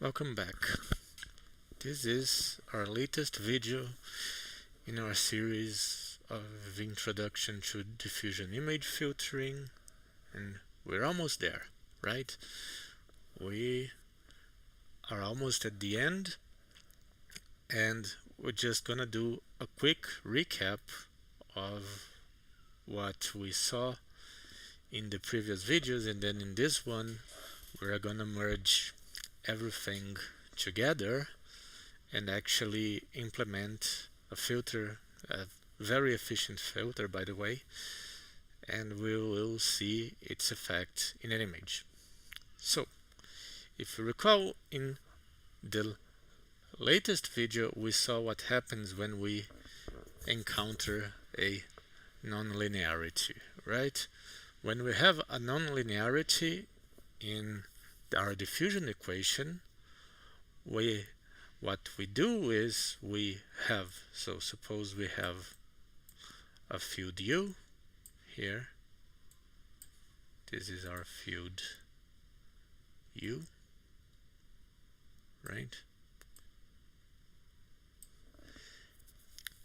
Welcome back. This is our latest video in our series of introduction to diffusion image filtering, and we're almost there, right? We are almost at the end, and we're just gonna do a quick recap of what we saw in the previous videos, and then in this one we're gonna merge everything together and actually implement a filter, a very efficient filter by the way, and we will see its effect in an image. So if you recall, in the latest video we saw what happens when we encounter a nonlinearity, right? When we have a nonlinearity in our diffusion equation, what we do is we have, so suppose we have a field U here. This is our field U, right?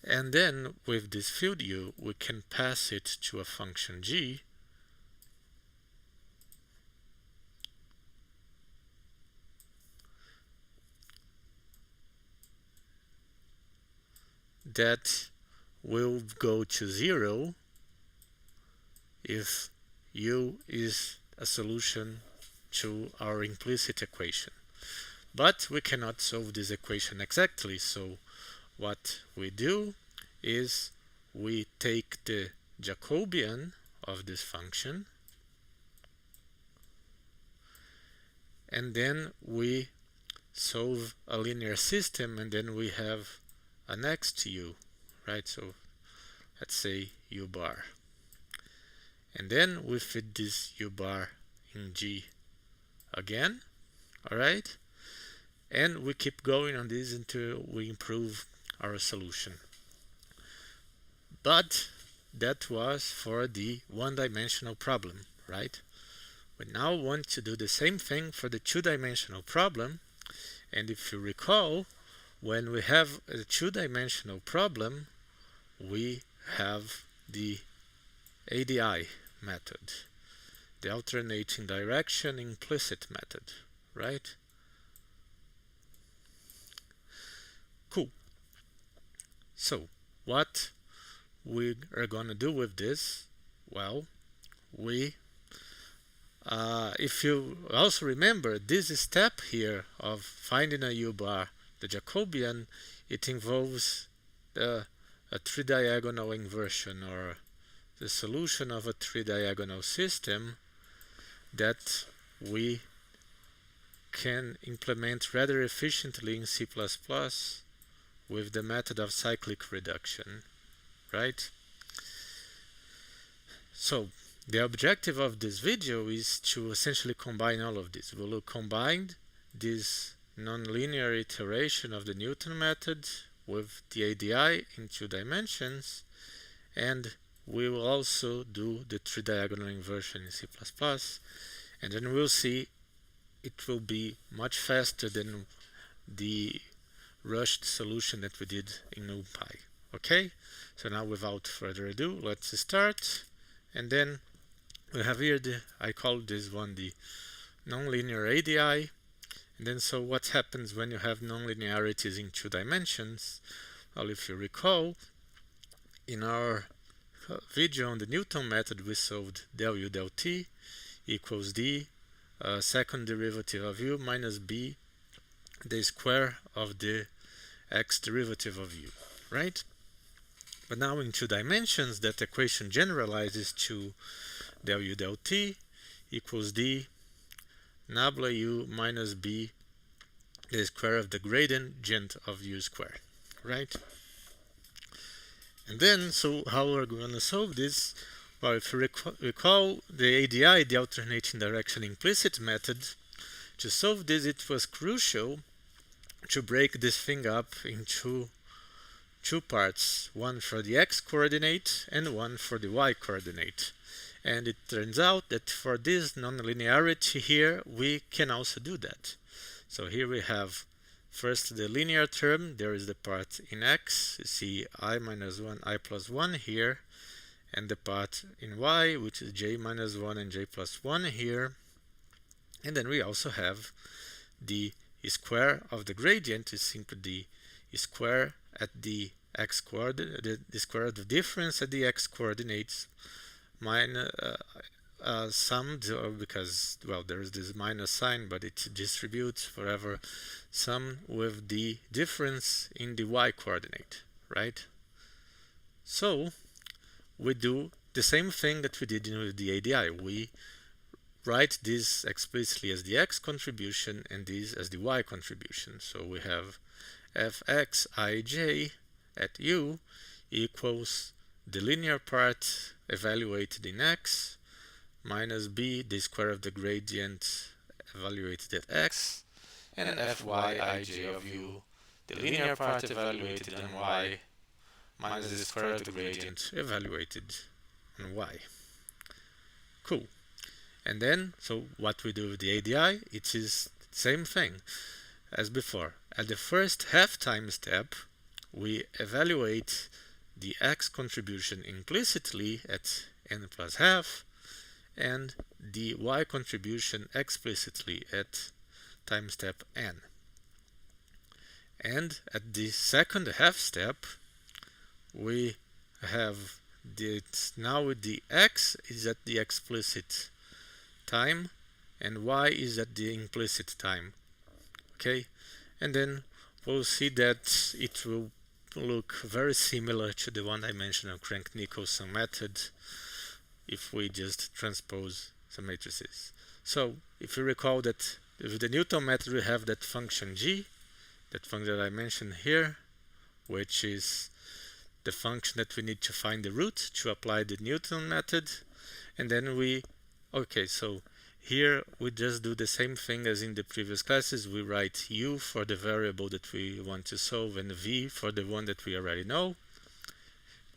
And then with this field U, we can pass it to a function G, that will go to 0 if U is a solution to our implicit equation. But we cannot solve this equation exactly, so what we do is we take the Jacobian of this function and then we solve a linear system, and then we have a next U, right? So let's say U bar, and then we fit this U bar in G again, alright? And we keep going on this until we improve our solution. But that was for the one-dimensional problem, right? We now want to do the same thing for the two-dimensional problem, and if you recall, when we have a two-dimensional problem, we have the ADI method, the alternating direction implicit method, right? Cool. So what we are going to do with this? Well, if you also remember, this step here of finding a U-bar, the Jacobian, it involves a three-diagonal inversion, or the solution of a three-diagonal system that we can implement rather efficiently in C++ with the method of cyclic reduction, right? So the objective of this video is to essentially combine all of this. We will combine this nonlinear iteration of the Newton method with the ADI in 2 dimensions, and we will also do the three-diagonal inversion in C++, and then we'll see it will be much faster than the rushed solution that we did in NumPy. Okay, so now without further ado, let's start. And then we have here I call this one the nonlinear ADI. And then so what happens when you have nonlinearities in 2 dimensions? Well, if you recall, in our video on the Newton method, we solved del U del t equals d second derivative of u minus b the square of the x derivative of u, right? But now in 2 dimensions, that equation generalizes to del U del t equals d nabla u minus b the square of the gradient of u squared, right? And then, so how we're going to solve this? Well, if you recall the ADI, the alternating direction implicit method, to solve this it was crucial to break this thing up into two parts, one for the x coordinate and one for the y coordinate. And it turns out that for this nonlinearity here, we can also do that. So here we have first the linear term. There is the part in x. You see I minus 1, I plus 1 here. And the part in y, which is j minus 1 and j plus 1 here. And then we also have the square of the gradient is simply the square at the x coordinate, the square of the difference at the x coordinates minus summed, because, well, there is this minus sign, but it distributes forever, sum with the difference in the y coordinate, right? So we do the same thing that we did with the ADI. We write this explicitly as the x contribution and this as the y contribution. So we have fxij at u equals the linear part evaluated in x minus b, the square of the gradient evaluated at x, and fyij of u, the linear part evaluated on y, minus the square of the gradient evaluated on y. Cool. And then, so what we do with the ADI, it is the same thing as before. At the first half time step, we evaluate the x contribution implicitly at n plus half, and the y contribution explicitly at time step n. And at the second half step, we have now the x is at the explicit time and y is at the implicit time. Okay, and then we'll see that it will look very similar to the one I mentioned of Crank-Nicholson method if we just transpose some matrices. So if you recall that with the Newton method we have that function g, that function that I mentioned here, which is the function that we need to find the root to apply the Newton method. And then so here we just do the same thing as in the previous classes. We write u for the variable that we want to solve and v for the one that we already know.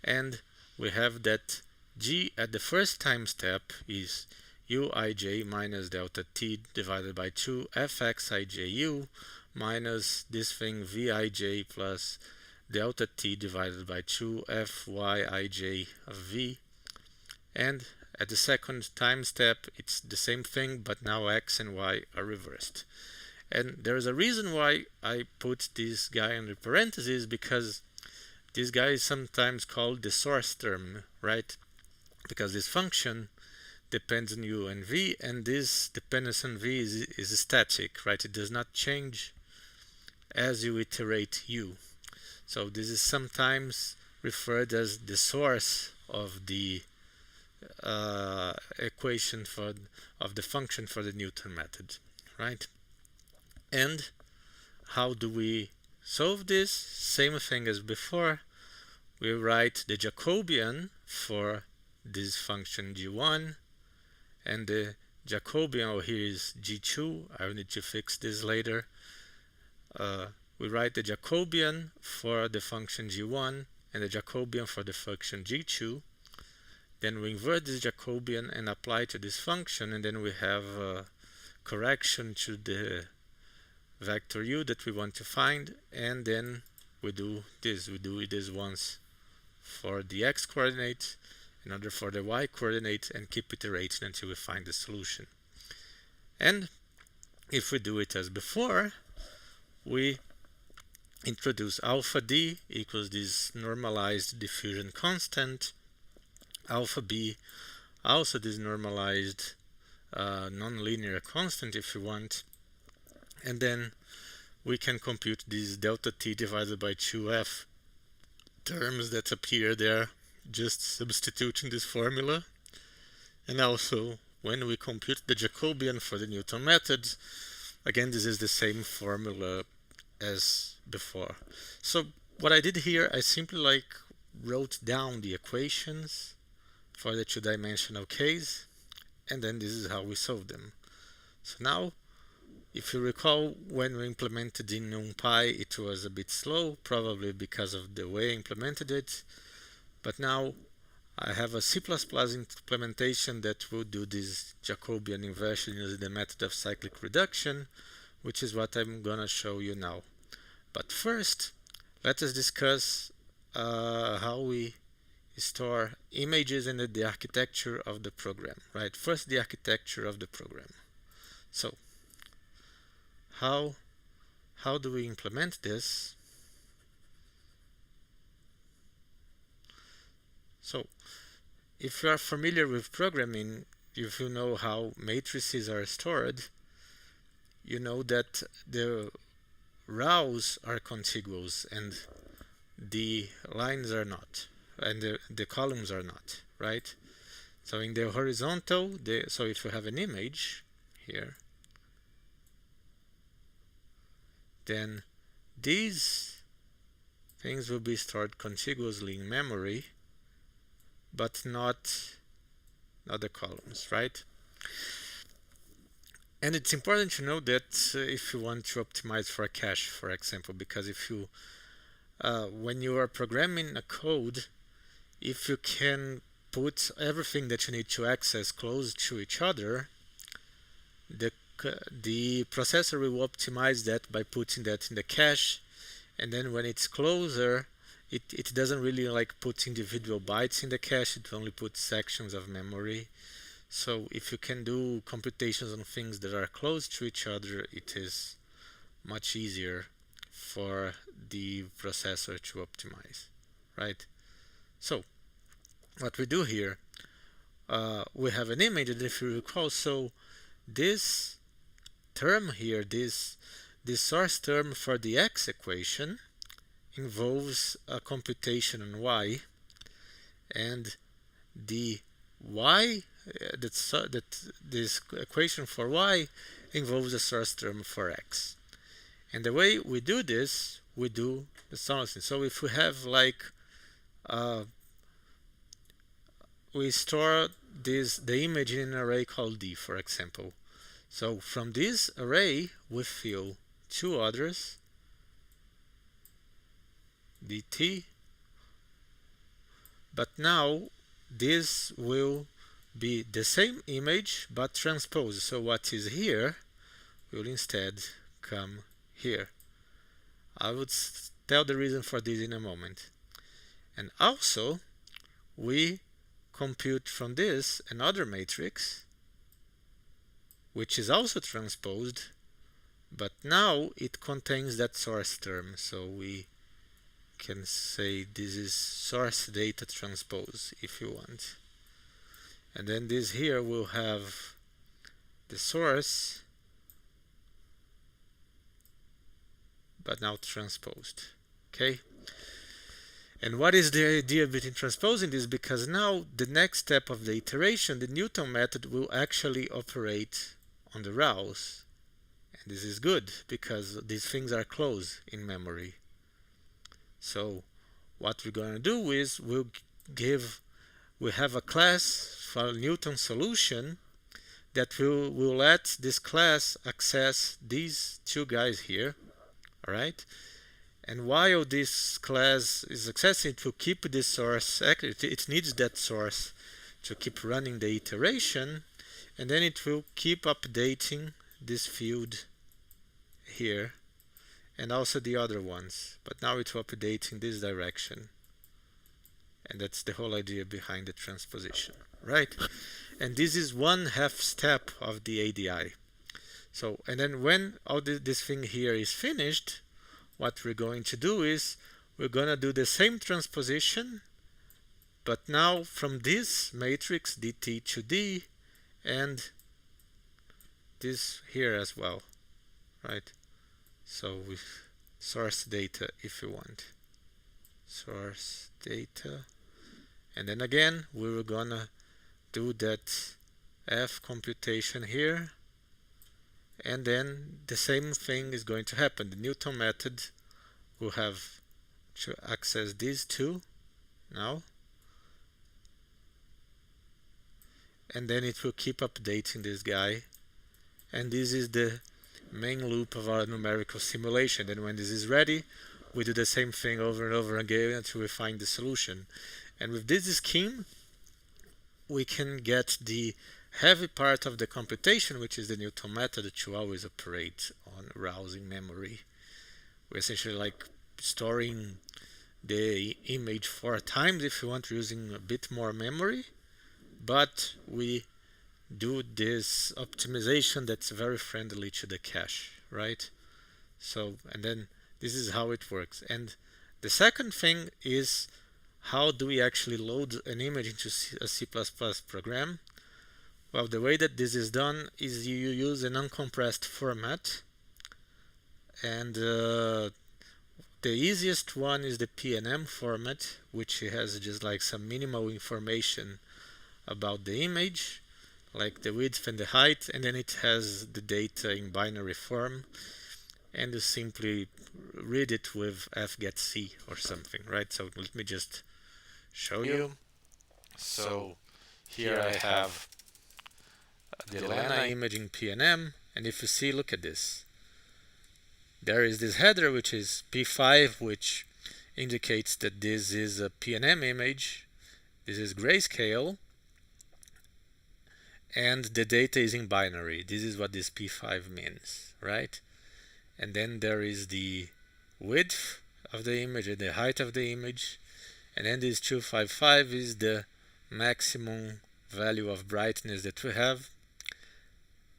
And we have that g at the first time step is uij minus delta t divided by 2 fxiju minus this thing vij plus delta t divided by 2 fyij of v. And at the second time step, it's the same thing, but now x and y are reversed. And there's a reason why I put this guy under parentheses, because this guy is sometimes called the source term, right? Because this function depends on u and v, and this dependence on v is static, right? It does not change as you iterate u. So this is sometimes referred as the source of the equation of the function for the Newton method, right? And how do we solve this? Same thing as before. We write the Jacobian for this function g1, and the Jacobian here is g2. I will need to fix this later. We write the Jacobian for the function g1 and the Jacobian for the function g2. Then we invert this Jacobian and apply to this function, and then we have a correction to the vector u that we want to find, and then we do this. We do this once for the x coordinate, another for the y coordinate, and keep iterating until we find the solution. And if we do it as before, we introduce alpha d equals this normalized diffusion constant, alpha b also this normalized nonlinear constant if you want, and then we can compute these delta t divided by 2f terms that appear there, just substituting this formula. And also when we compute the Jacobian for the Newton method, again this is the same formula as before. So what I did here, I simply wrote down the equations for the two-dimensional case, and then this is how we solve them. So now, if you recall, when we implemented in NumPy, it was a bit slow, probably because of the way I implemented it. But now I have a C++ implementation that will do this Jacobian inversion using the method of cyclic reduction, which is what I'm gonna show you now. But first, let us discuss how we store images and the architecture of the program, right? First, the architecture of the program. So, how do we implement this? So, if you are familiar with programming, if you know how matrices are stored, you know that the rows are contiguous and the lines are not, and the columns are not, right? So in the horizontal, so if you have an image here, then these things will be stored contiguously in memory, but not the columns, right? And it's important to know that if you want to optimize for a cache, for example, because if you when you are programming a code, if you can put everything that you need to access close to each other, the processor will optimize that by putting that in the cache, and then when it's closer, it doesn't really like put individual bytes in the cache, it only puts sections of memory. So if you can do computations on things that are close to each other, it is much easier for the processor to optimize, right? So what we do here, we have an image, and if you recall, so this term here, this source term for the x equation involves a computation on y, and the y, this equation for y involves a source term for x. And the way we do this, we do the following. So if we have like we store the image in an array called D, for example. So from this array we fill two others, dt, but now this will be the same image but transposed. So what is here will instead come here. I would tell the reason for this in a moment. And also we compute from this another matrix which is also transposed, but now it contains that source term, so we can say this is source data transpose if you want. And then this here will have the source, but now transposed. Okay? And what is the idea between transposing this? Because now the next step of the iteration, the Newton method, will actually operate on the rows. And this is good because these things are close in memory. So what we're going to do is we have a class for Newton solution that will let this class access these two guys here. All right? And while this class is accessing, it will keep this source active. It needs that source to keep running the iteration, and then it will keep updating this field here and also the other ones. But now it will update in this direction. And that's the whole idea behind the transposition, right? And this is one half step of the ADI. So, and then when all this thing here is finished, what we're going to do is we're going to do the same transposition, but now from this matrix dt to d and this here as well, right? So with source data if you want. Source data. And then again, we were going to do that f computation here. And then the same thing is going to happen. The Newton method will have to access these two now. And then it will keep updating this guy. And this is the main loop of our numerical simulation. Then when this is ready, we do the same thing over and over again until we find the solution. And with this scheme, we can get the heavy part of the computation, which is the Newton method, to always operate on rousing memory. We're essentially like storing the image 4 times if you want, using a bit more memory, but we do this optimization that's very friendly to the cache, right? So, and then this is how it works. And the second thing is, how do we actually load an image into a C++ program? Well, the way that this is done is you use an uncompressed format, and the easiest one is the PNM format, which has just like some minimal information about the image, like the width and the height, and then it has the data in binary form, and you simply read it with fgetc or something, right? So let me just show you. So here I have the Lena image in PNM, and if you see, look at this. There is this header, which is P5, which indicates that this is a PNM image. This is grayscale, and the data is in binary. This is what this P5 means, right? And then there is the width of the image and the height of the image, and then this 255 is the maximum value of brightness that we have.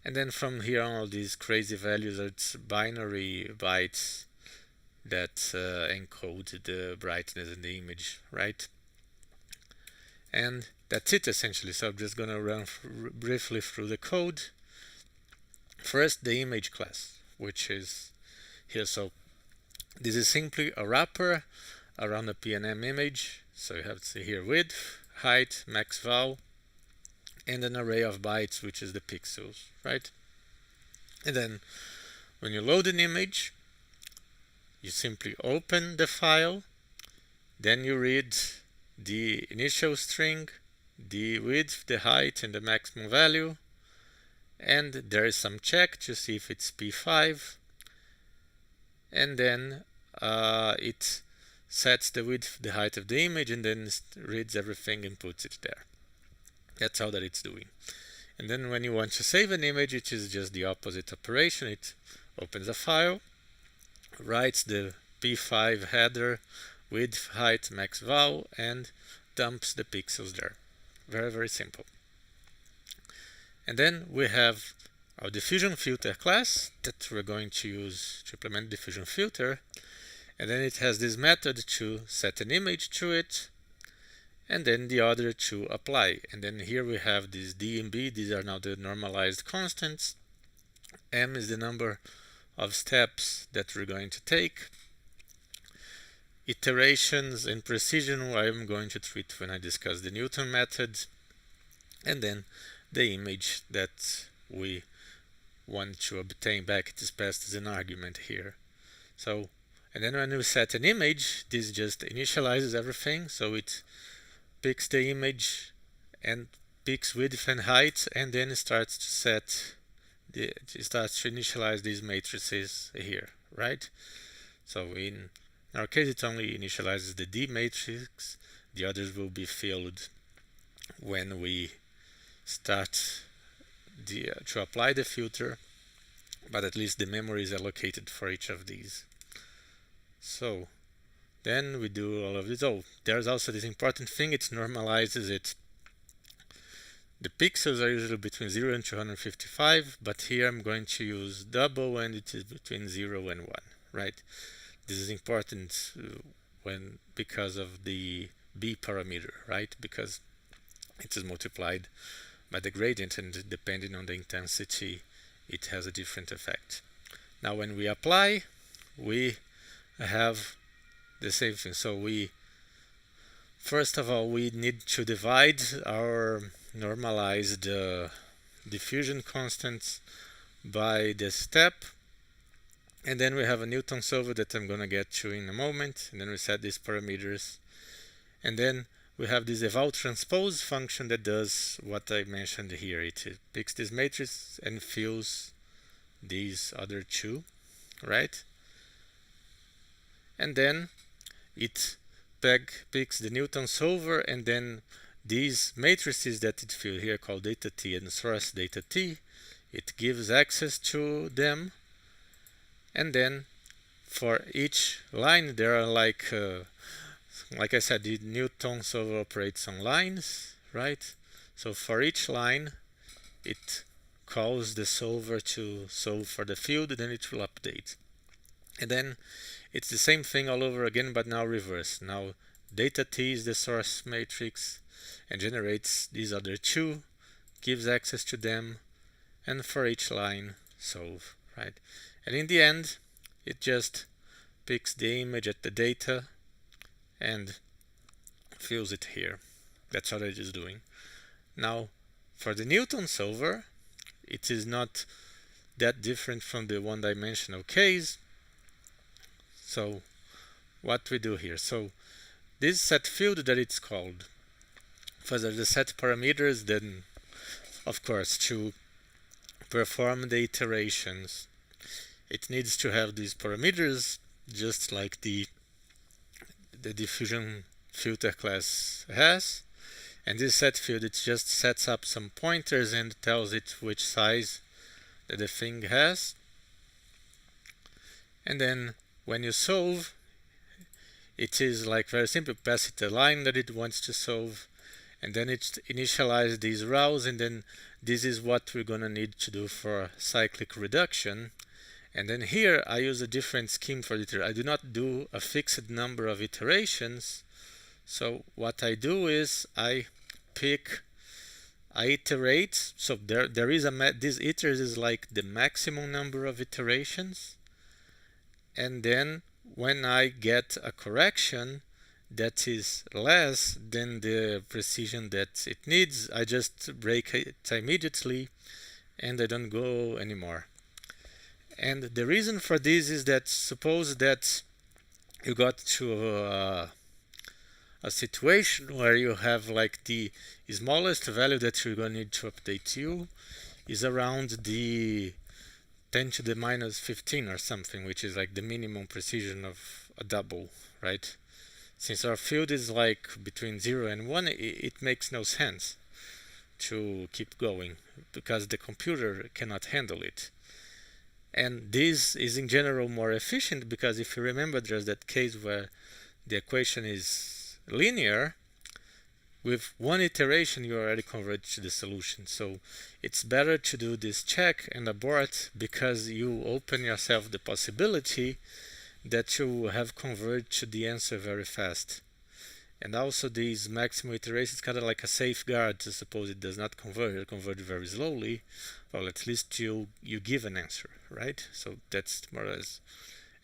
And then from here on, all these crazy values are binary bytes that encode the brightness in the image, right? And that's it essentially. So I'm just going to run briefly through the code. First, the image class, which is here. So this is simply a wrapper around a PNM image. So you have to see here width, height, max val, and an array of bytes, which is the pixels, right? And then when you load an image, you simply open the file, then you read the initial string, the width, the height, and the maximum value, and there is some check to see if it's P5, and then it sets the width, the height of the image, and then reads everything and puts it there. That's all that it's doing. And then when you want to save an image, it is just the opposite operation. It opens a file, writes the P5 header, width, height, max val, and dumps the pixels there. Very, very simple. And then we have our diffusion filter class that we're going to use to implement diffusion filter. And then it has this method to set an image to it, and then the other to apply. And then here we have this D and B. These are now the normalized constants. M is the number of steps that we're going to take. Iterations and precision I'm going to treat when I discuss the Newton method. And then the image that we want to obtain back, it is passed as an argument here. So, and then when we set an image, this just initializes everything. So it picks the image and picks width and height, and then it starts to set it starts to initialize these matrices here, right? So in our case, it only initializes the D matrix. The others will be filled when we start to apply the filter, but at least the memory is allocated for each of these. So then we do all of this. Oh, there's also this important thing, it normalizes it. The pixels are usually between 0 and 255, but here I'm going to use double, and it is between 0 and 1, right? This is important because of the B parameter, right? Because it is multiplied by the gradient, and depending on the intensity, it has a different effect. Now when we apply, we have the same thing. So first of all, we need to divide our normalized diffusion constants by the step, and then we have a Newton solver that I'm going to get to in a moment, and then we set these parameters, and then we have this eval transpose function that does what I mentioned here. It picks this matrix and fills these other two, right? And then it picks the Newton solver, and then these matrices that it filled here called data T and source data T, it gives access to them, and then for each line there are like I said, the Newton solver operates on lines, right? So for each line it calls the solver to solve for the field, then it will update. And then it's the same thing all over again, but now reverse. Now data T is the source matrix and generates these other two, gives access to them, and for each line solve, right? And in the end it just picks the image at the data and fills it here. That's what it is doing. Now for the Newton solver, it is not that different from the one-dimensional case. So what we do here, so this set field that it's called, for the set parameters, then of course to perform the iterations it needs to have these parameters, just like the diffusion filter class has. And this set field, it just sets up some pointers and tells it which size that the thing has. And then when you solve, it is like very simple. Pass it a line that it wants to solve, and then it initializes these rows, and then this is what we're gonna need to do for cyclic reduction. And then here I use a different scheme for it. I do not do a fixed number of iterations. So what I do is I iterate. So there is this iters is like the maximum number of iterations. And then when I get a correction that is less than the precision that it needs, I just break it immediately and I don't go anymore. And the reason for this is that suppose that you got to a situation where you have like the smallest value that you're going to need to update you is around the 10 to the minus 15 or something, which is like the minimum precision of a double, right? Since our field is like between 0 and 1, it makes no sense to keep going because the computer cannot handle it. And this is in general more efficient because if you remember, there's that case where the equation is linear. With one iteration you already converge to the solution. So it's better to do this check and abort because you open yourself the possibility that you have converged to the answer very fast. And also these maximum iterations kind of like a safeguard to suppose it does not converge, converge very slowly. Well, at least you give an answer, right? So that's more or less.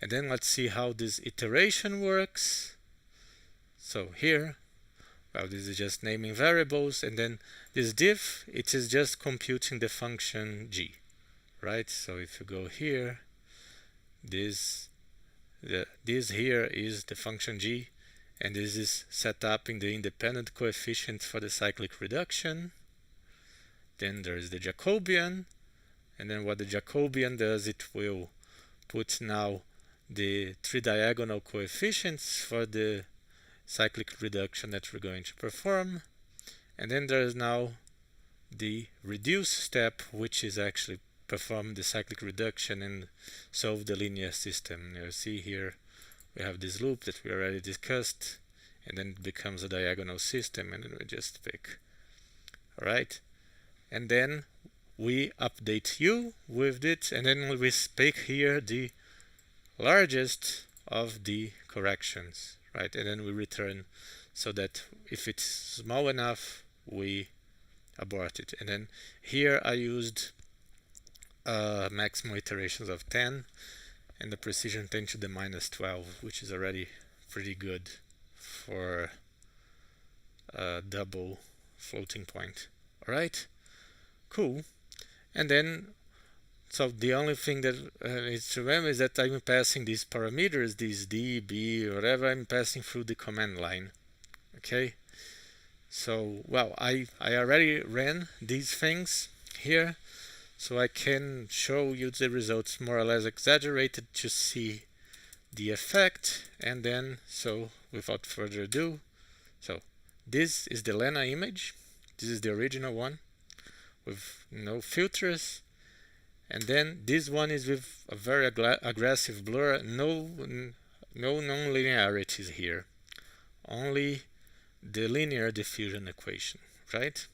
And then let's see how this iteration works. So here, well, this is just naming variables, and then this diff, it is just computing the function g, right? So if you go here, this here is the function g, and this is set up in the independent coefficient for the cyclic reduction. Then there is the Jacobian, and then what the Jacobian does, it will put now the three diagonal coefficients for the cyclic reduction that we're going to perform. And then there is now the reduce step, which is actually perform the cyclic reduction and solve the linear system. You see here we have this loop that we already discussed, and then it becomes a diagonal system, and then we just pick. Alright, and then we update u with it, and then we pick here the largest of the corrections, right? And then we return so that if it's small enough we abort it. And then here I used maximum iterations of 10 and the precision 10 to the minus 12, which is already pretty good for a double floating point. Alright, cool. And then so the only thing that needs to remember is that I'm passing these parameters, these d, b, whatever, I'm passing through the command line. Okay, so well, I already ran these things here, so I can show you the results more or less exaggerated to see the effect. And then, so without further ado, so this is the Lena image. This is the original one with no filters. And then this one is with a very aggressive blur, no non-linearities here, only the linear diffusion equation, right?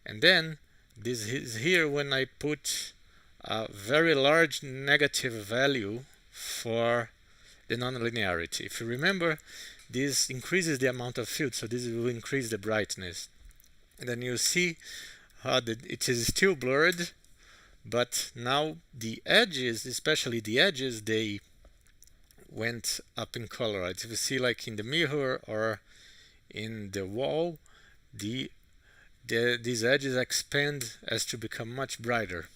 And then this is here when I put a very large negative value for the non-linearity. If you remember, this increases the amount of field, so this will increase the brightness. And then you see how it is still blurred, but now the edges, especially the edges, they went up in color. Right? If you see like in the mirror or in the wall, these edges expand as to become much brighter.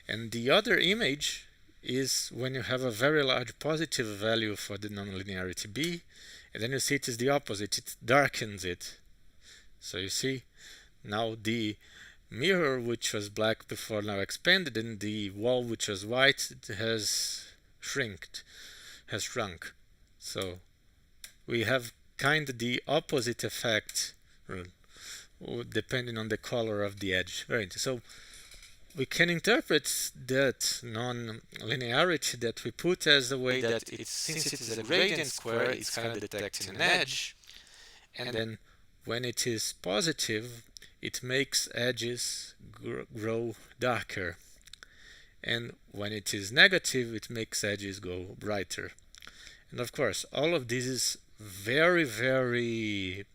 And the other image is when you have a very large positive value for the nonlinearity B, and then you see it is the opposite, it darkens it. So you see now the mirror, which was black before, now expanded, and the wall, which was white, it has shrunk. So we have kind of the opposite effect depending on the color of the edge. Right. So we can interpret that non-linearity that we put as the way that since it is a gradient square, it's kind of detecting an edge, and then when it is positive, it makes edges grow darker, and when it is negative, it makes edges go brighter. And of course, all of this is very, very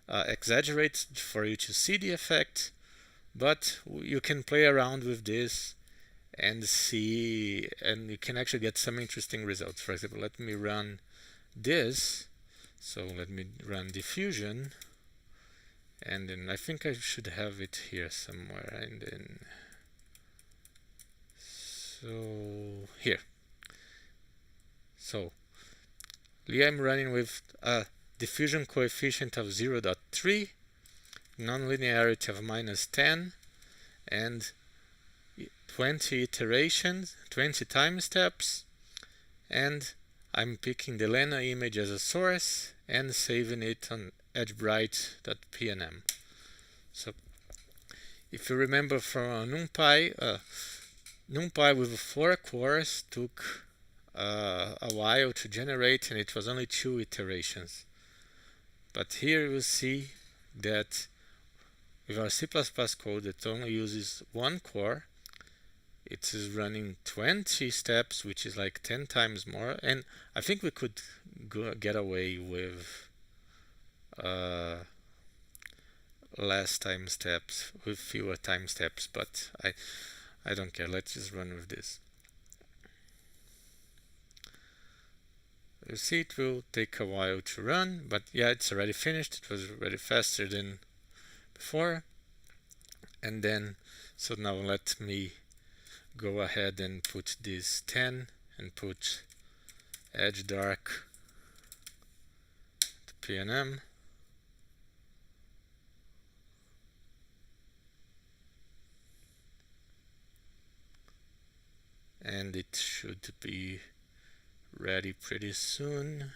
exaggerated for you to see the effect, but you can play around with this and see, and you can actually get some interesting results. For example, let me run this. So let me run diffusion, and then I think I should have it here somewhere, and then so here. So I'm running with a diffusion coefficient of 0.3, nonlinearity of -10, and 20 iterations, 20 time steps, and I'm picking the Lena image as a source and saving it on edgebright.pnm. So if you remember from NumPy, NumPy with 4 cores took a while to generate, and it was only 2 iterations. But here you see that with our C++ code that only uses 1 core, it is running 20 steps, which is like 10 times more. And I think we could get away with less time steps, with fewer time steps, but I don't care. Let's just run with this. You see, it will take a while to run, but yeah, it's already finished. It was already faster than before. And then, so now let me go ahead and put this 10 and put edge dark to pnm. And it should be ready pretty soon.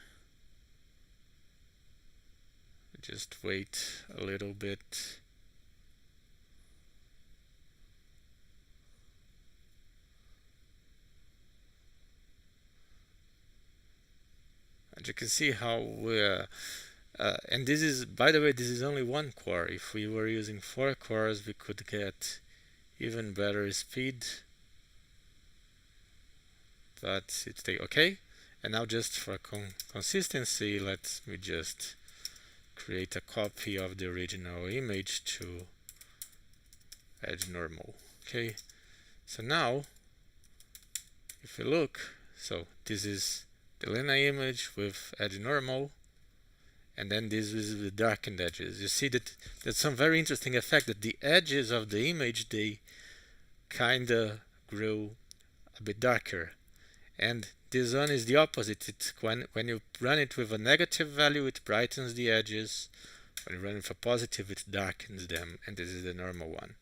Just wait a little bit. And you can see how and this is, by the way, this is only 1 core. If we were using 4 cores, we could get even better speed. But it's okay. And now just for consistency, let me just create a copy of the original image to edge normal. Okay, so now if you look, so this is the Lena image with edge normal, and then this is the darkened edges. You see that there's some very interesting effect that the edges of the image, they kinda grow a bit darker. And this one is the opposite. When you run it with a negative value, it brightens the edges. When you run it with a positive, it darkens them. And this is the normal one.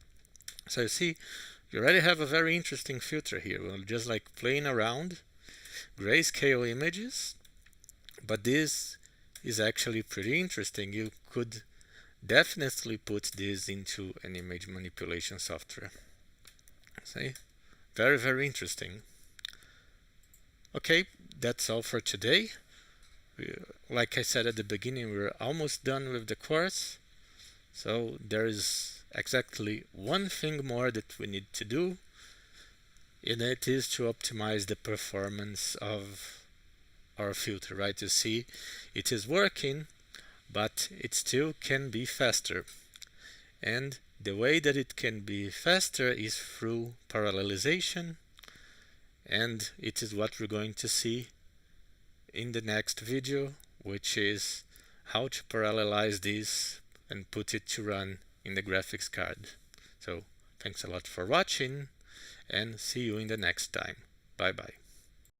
So you see, you already have a very interesting filter here. We're just like playing around grayscale images. But this is actually pretty interesting. You could definitely put this into an image manipulation software. See? Very, very interesting. Okay, that's all for today. Like I said at the beginning, we're almost done with the course. So there is exactly one thing more that we need to do, and it is to optimize the performance of our filter, right? You see, it is working, but it still can be faster. And the way that it can be faster is through parallelization, and it is what we're going to see in the next video, which is how to parallelize this and put it to run in the graphics card. So thanks a lot for watching, and see you in the next time. Bye bye.